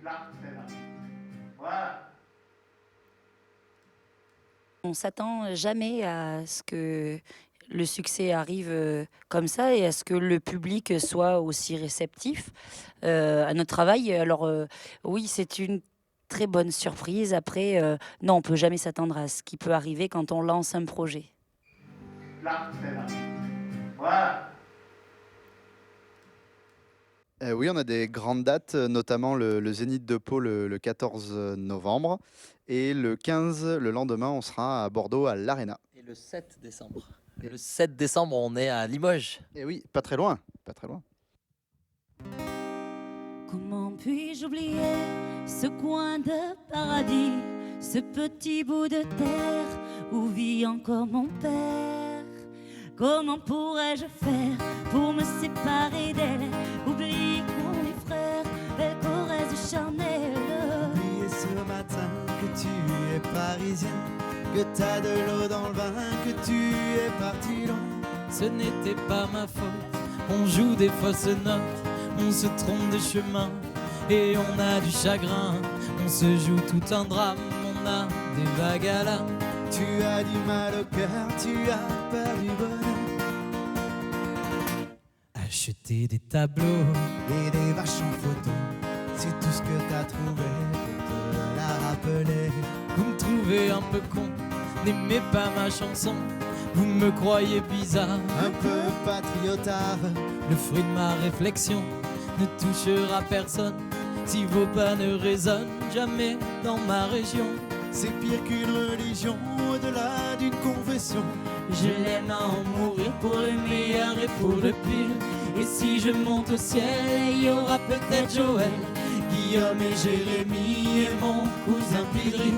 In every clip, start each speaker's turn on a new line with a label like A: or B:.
A: Là, c'est là. Voilà.
B: On s'attend jamais à ce que le succès arrive comme ça et à ce que le public soit aussi réceptif à notre travail. Alors oui, c'est une très bonne surprise. Après, non, on peut jamais s'attendre à ce qui peut arriver quand on lance un projet.
A: Là, c'est là. Voilà.
C: Oui, on a des grandes dates, notamment le Zénith de Pau le 14 novembre. Et le 15, le lendemain, on sera à Bordeaux à l'Arena.
D: Et le 7 décembre. Et le 7 décembre, on est à Limoges.
C: Et oui, pas très loin, pas très loin.
B: Comment puis-je oublier ce coin de paradis, ce petit bout de terre où vit encore mon père? Comment pourrais-je faire pour me séparer d'elle? Oublie qu'on est frères, belle Corrèze charnelle.
E: Oublier ce matin que tu es parisien, que t'as de l'eau dans le vin, que tu es parti loin.
F: Ce n'était pas ma faute, on joue des fausses notes, on se trompe de chemin et on a du chagrin. On se joue tout un drame, on a des vagues à l'âme.
E: Tu as du mal au cœur, tu as peur du bonheur.
F: Acheter des tableaux
E: Et des vaches en photo, c'est tout ce que t'as trouvé pour te la rappeler.
F: vous me trouvez un peu con, n'aimez pas ma chanson, vous me croyez bizarre.
E: Un peu patriotard,
F: Le fruit de ma réflexion ne touchera personne si vos pas ne résonnent jamais dans ma région.
E: c'est pire qu'une religion, au-delà d'une confession.
F: Je l'aime à en mourir pour le meilleur et pour le pire. Et si je monte au ciel, il y aura peut-être Joël, Guillaume et Jérémie et mon cousin Pidri.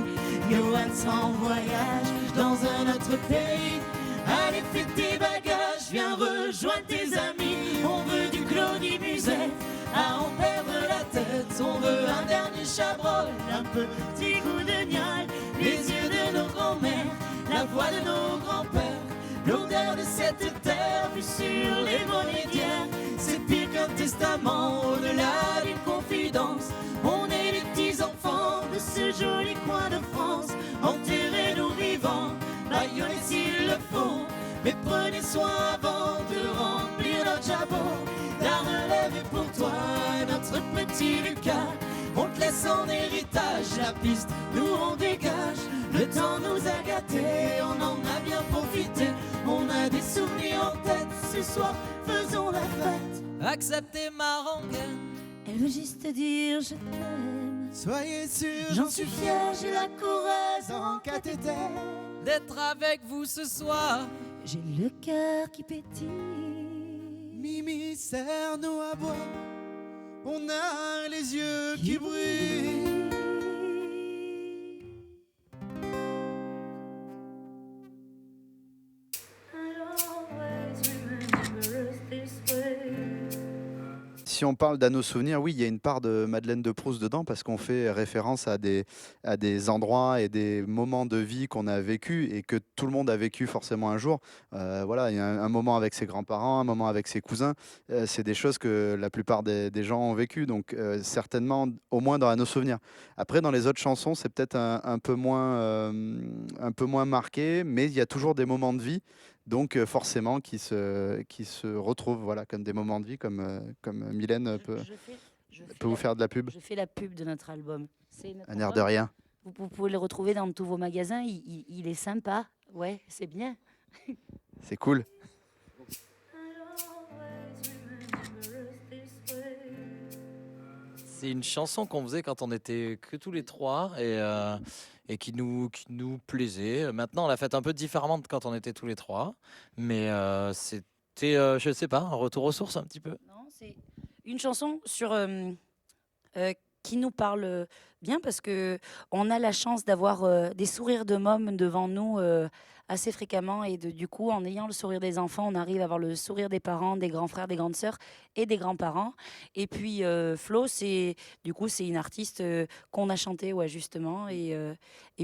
F: Johan sera en voyage dans un autre pays. Allez, fais tes bagages, viens rejoindre tes amis. On veut du Claudie Musette à en perdre la tête. On veut un dernier Chabrol, un petit coup de gnal, les yeux de nos grands-mères, la voix de nos grands-pères, l'odeur de cette terre vue sur les bonnets d'hier. C'est pire qu'un testament, au-delà d'une confidence. On est les petits-enfants de ce joli coin de France. Enterrez nos vivants, baïonnez s'il le faut, mais prenez soin avant de remplir notre jabot. La relève est pour toi, notre petit Lucas. On te laisse en héritage la piste, nous on dégage. Le temps nous a gâtés, on en a bien profité. On a des souvenirs en tête, ce soir faisons la fête. Acceptez ma rengaine,
B: Elle veut juste dire je t'aime.
E: Soyez sûrs,
B: J'en suis fière, j'ai la Corrèze
E: en cathéter.
F: d'être avec vous ce soir.
B: J'ai le cœur qui pétille.
E: Mimi, serre-nous à boire, on a les yeux qui brillent.
C: Si on parle d'Anneaux souvenirs, oui, il y a une part de Madeleine de Proust dedans parce qu'on fait référence à des endroits et des moments de vie qu'on a vécu et que tout le monde a vécu forcément un jour. Voilà, il y a un moment avec ses grands-parents, un moment avec ses cousins. C'est des choses que la plupart des gens ont vécu, donc certainement au moins dans Anneaux souvenirs. Après, dans les autres chansons, c'est peut-être un peu moins marqué, mais il y a toujours des moments de vie. Donc forcément qui se retrouvent voilà, comme des moments de vie, comme Mylène peut vous faire de la pub.
B: Je fais la pub de notre album. C'est notre
C: Un air de
B: album.
C: rien.
B: Vous pouvez le retrouver dans tous vos magasins. Il est sympa. Ouais, c'est bien.
C: C'est cool.
D: C'est une chanson qu'on faisait quand on était que tous les trois et qui nous plaisait. Maintenant, on l'a fait un peu différemment de quand on était tous les trois, mais c'était, je sais pas, un retour aux sources un petit peu.
B: Non, c'est une chanson qui nous parle bien parce que on a la chance d'avoir des sourires de mômes devant nous assez fréquemment et du coup, en ayant le sourire des enfants, on arrive à avoir le sourire des parents, des grands frères, des grandes sœurs et des grands-parents. Et puis Flo, c'est une artiste qu'on a chanté, ouais, justement. Et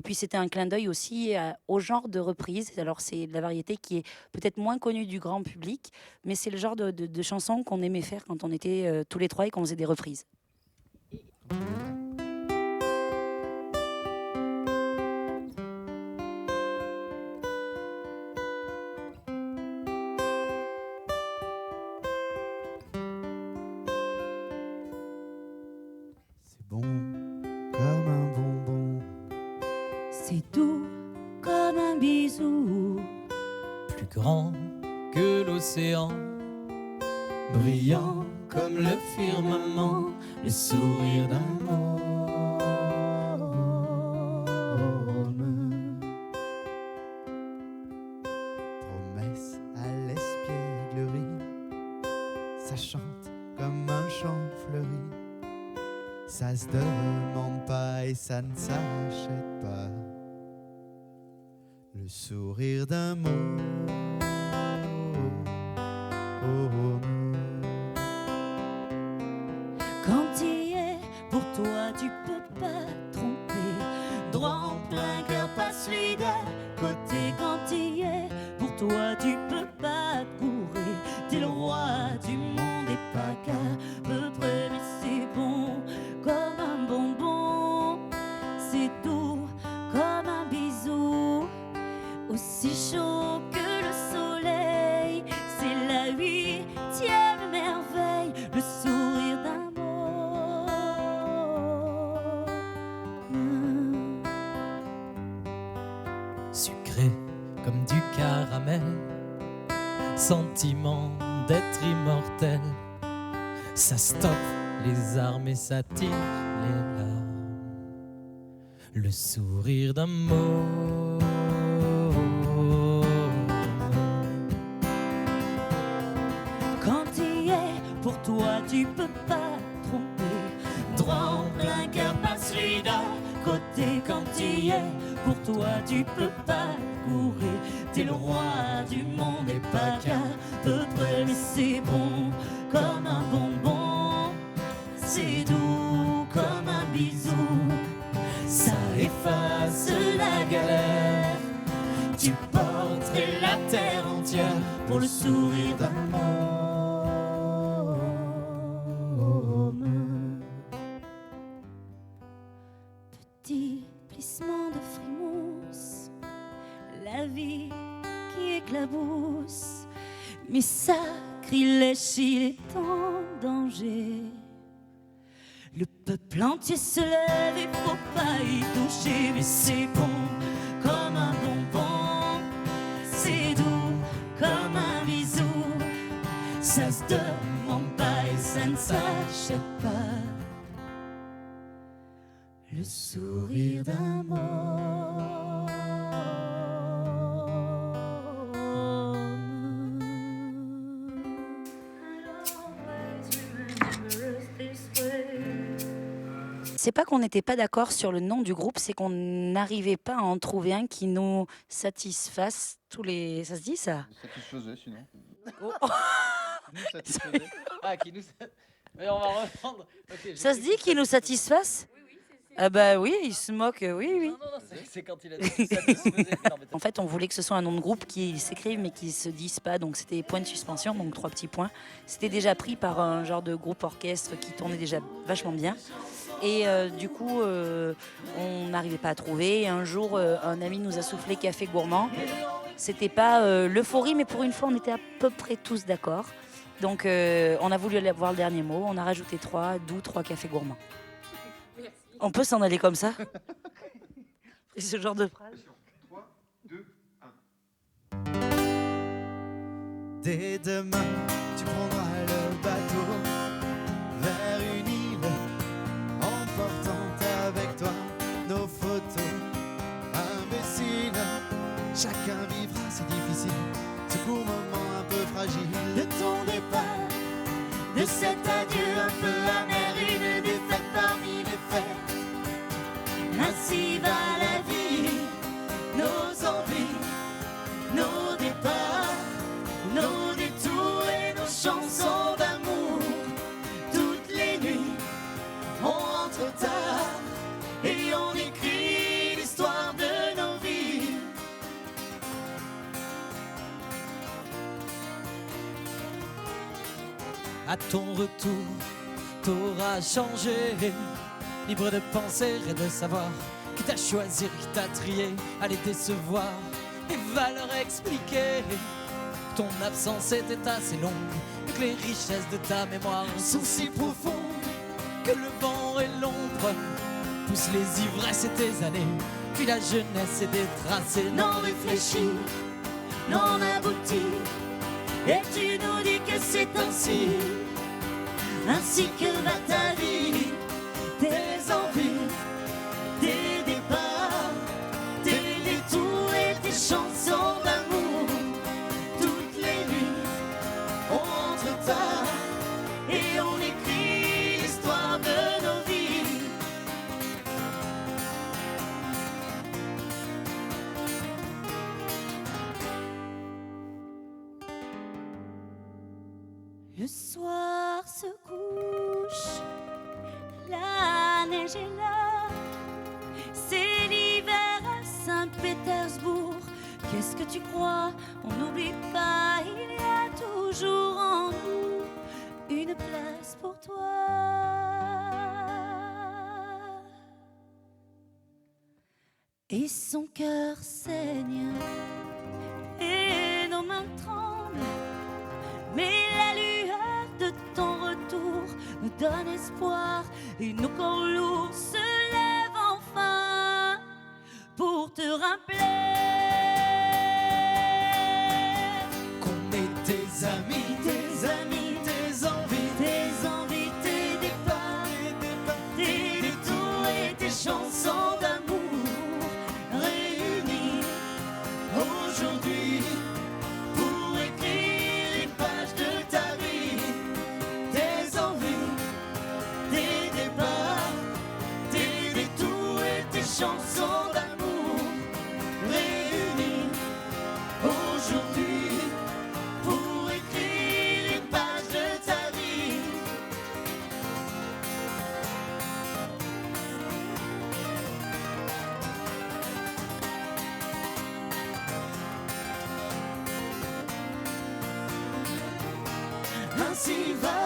B: puis c'était un clin d'œil aussi au genre de reprise. Alors c'est de la variété qui est peut-être moins connue du grand public, mais c'est le genre de chanson qu'on aimait faire quand on était tous les trois et qu'on faisait des reprises.
F: grand que l'océan, brillant comme le firmament, le sourire d'un môme.
E: Promesse à l'espièglerie, ça chante comme un chant fleuri. Ça se demande pas et ça ne s'achète pas. Le sourire d'un mot.
F: Quand tu y es, pour toi tu peux pas tromper. Droit en plein cœur, pas celui d'à côté. Quand tu y es, pour toi tu peux pas te courir. T'es le roi du monde et pas qu'à peu près. Mais c'est bon comme un bonbon, c'est doux comme un bisou, aussi chaud que le soleil. C'est la 8e merveille, le sourire d'un môme. Sucré comme du caramel, sentiment d'être immortel. Ça stoppe les armes et ça tire les larmes. Le sourire d'un môme. Quand tu y es, pour toi tu peux pas tromper. Droit en plein cœur, pas celui d'à côté. Quand tu y es, pour toi tu peux pas courir. T'es le roi du monde et pas qu'à peu près. Mais c'est bon comme un bonbon, c'est doux comme un bisou, ça efface la galère. Tu porterais la terre entière pour le sourire d'un môme. Petit plissement de frimousse, la vie qui éclabousse, mais sacrilège, il est en danger. Le peuple entier se lève, il faut pas y toucher. Mais c'est bon comme un bonbon, c'est doux comme un bisou, ça se demande pas et ça ne s'achète pas. Le sourire d'un môme.
B: C'est pas qu'on n'était pas d'accord sur le nom du groupe, c'est qu'on n'arrivait pas à en trouver un qui nous satisfasse tous les... Ça se dit ça?
C: Satisfaisait sinon.
B: Oh.
C: Nous satisfaisait.
D: Ah, qui nous. Mais on va reprendre. Ok,
B: Ça se dit qui nous satisfasse? Ah bah oui, il se moque, oui, oui.
D: Non, c'est quand il a dit satisfaisait. Non, mais
B: En fait, on voulait que ce soit un nom de groupe qui s'écrive mais qui se dise pas, donc c'était point de suspension, donc 3 petits points. C'était déjà pris par un genre de groupe orchestre qui tournait déjà vachement bien. Et du coup, on n'arrivait pas à trouver. Et un jour, un ami nous a soufflé Café Gourmand. C'était pas l'euphorie, mais pour une fois, on était à peu près tous d'accord. Donc, on a voulu aller voir le dernier mot. On a rajouté 3, d'où 3 cafés gourmands. On peut s'en aller comme ça? C'est ce genre de phrase.
A: 3, 2, 1.
E: Dès demain, tu prendras le bateau vers une île, emportant avec toi nos photos. Imbécile, chacun vivra, c'est difficile, ce court moment un peu fragile de ton départ, de cet adieu un peu amer, une défaite parmi les fêtes. Ainsi va la vie, nos envies, nos départs, nos détours et nos chansons d'amour. Toutes les nuits, on rentre tard et on écrit l'histoire de nos vies.
F: À ton retour, t'auras changé, libre de penser et de savoir, qui t'a choisi, qui t'a trié, à les décevoir et va leur expliquer que ton absence était assez longue et que les richesses de ta mémoire sont si profondes que le vent et l'ombre poussent les ivresses et tes années, puis la jeunesse et des tracés non réfléchis
E: non abouti. Et tu nous dis que c'est ainsi que va ta vie, tes envies, tes départs, tes détours et tes chansons d'amour. Toutes les nuits, on rentre tard et on écrit l'histoire de nos vies. Le soir se couche, la neige est là, c'est l'hiver à Saint-Pétersbourg. Qu'est-ce que tu crois? On n'oublie pas, il y a toujours en nous une place pour toi. Et son cœur saigne et nos mains tremblent, mais la lueur de ton retour nous donne espoir et nos corps lourds se lèvent enfin pour te rappeler
F: Qu'on est tes amis,
E: tes envies, tes départs, tes détours et tes chansons d'amour réunis aujourd'hui pour écrire une page de ta vie. Tes envies, tes départs, tes détours et tes chansons d'amour réunis aujourd'hui pour écrire une page de ta vie. Ainsi va